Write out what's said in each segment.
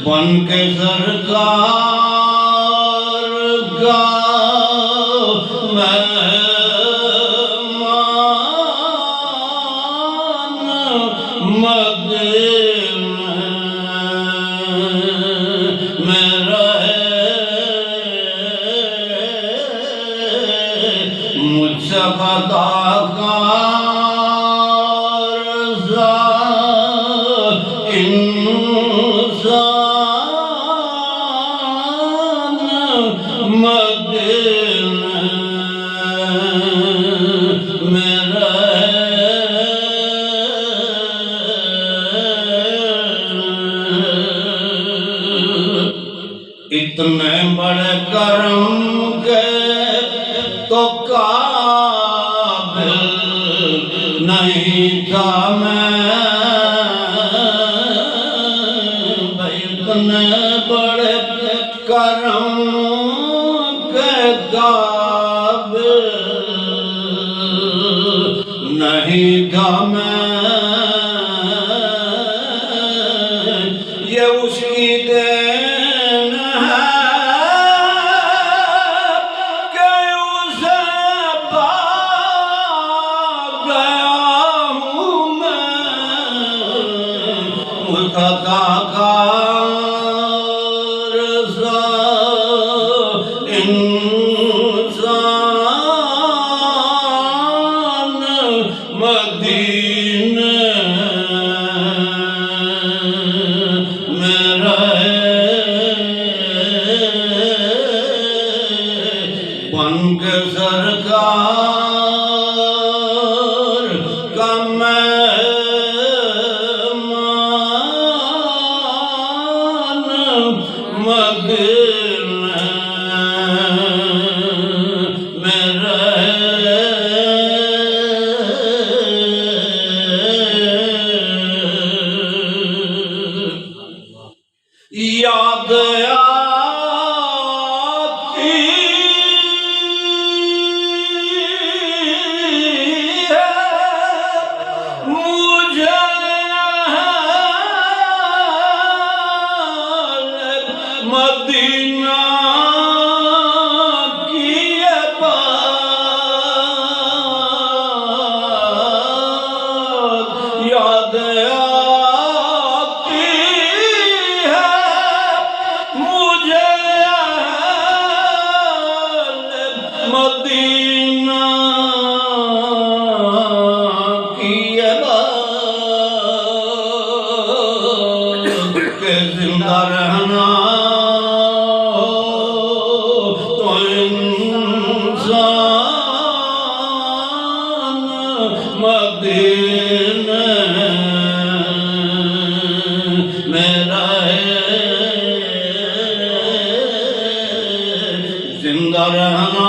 بن کے سرکار کا اتنے بڑے کرم کے تو قابل نہیں تھا میں، اتنے بڑے کرم کے قابل نہیں تھا میں، یہ اس کی دین ہے کہ اسے پا گیا ہوں میں، خطا کار سا انسان مدینے میں رہے، بن کے سرکار کا مدینے میں رہے، یاد آتی ہے مجھے مدینہ کی یہ بات، یاد آتی ہے مجھے مدینہ کی یہ بات کہ زندہ رہنا مدینے میں رہے، زندہ رہنا،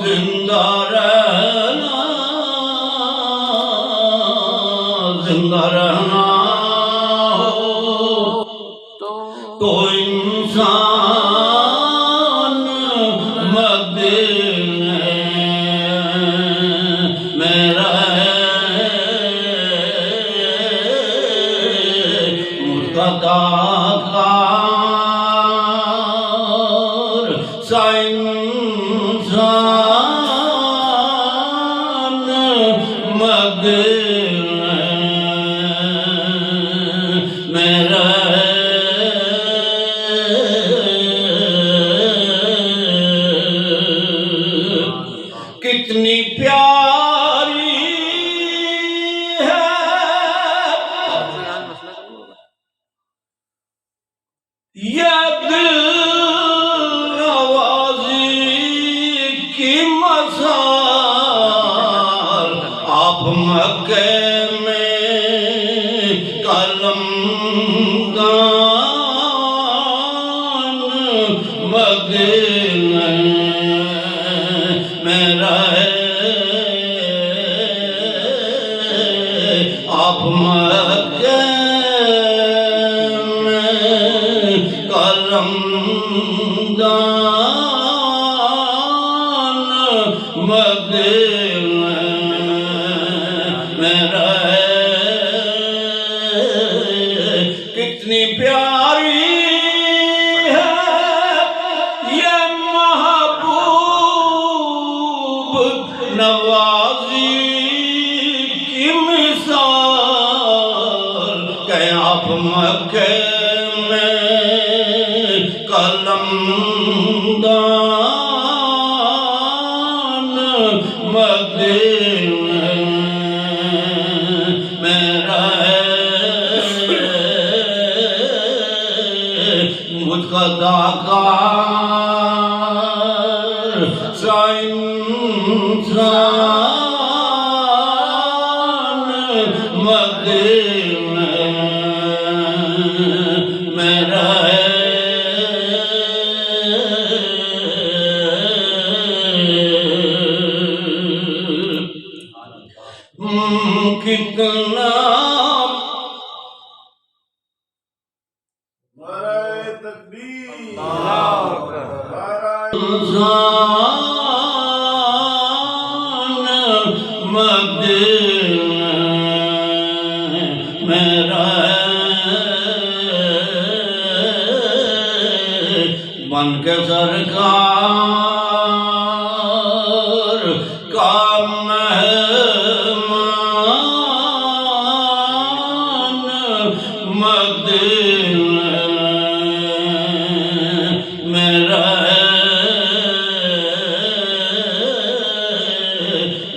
زندہ رہنا پیاری ہے یہ دل نوازی کی مثال آپ مکے میں قلمدان مدینہ میں رہے آپ مکے میں قلمدان مدینہ میں رہے کتنی پیاری ہے یہ محبوب نوازی کی مثال کہ آپ مکے میں قلمدان مدینہ میں رہے مجھ کا داکار سا انسان مدینہ میں رہے کتنا مدینہ میں رہے بن کے سرکار کا مہمان مدینہ میں رہے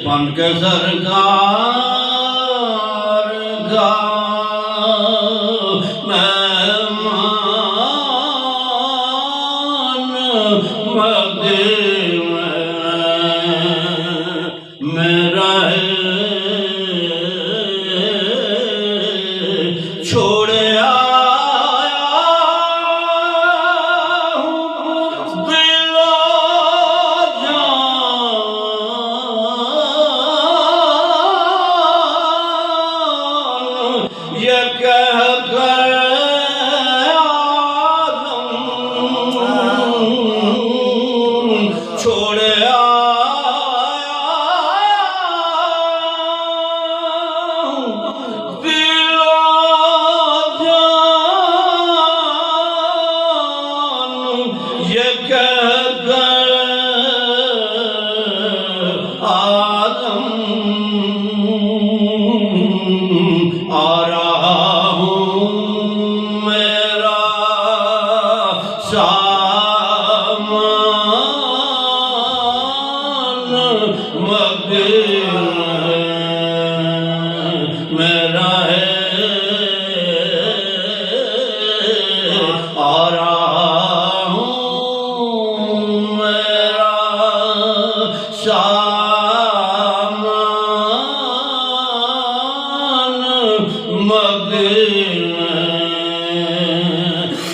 بن کے سرکار کا مہمان مدینہ میں رہے چھوڑے آیا ہوں دل و جان یہ کہہ کر چھوڑے دل و جان یہ کہہ کر آدم آ رہا ہوں میرا سامان مدینہ میں رہے آ رہا ہوں میرا سامان مدینہ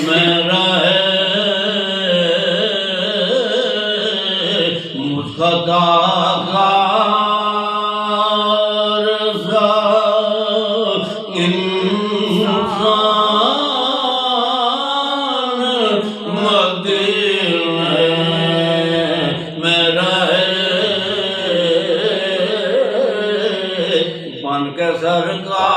میں رہے مجھ کا داکار سا انسان مدینہ میں رہے بن کے سرکار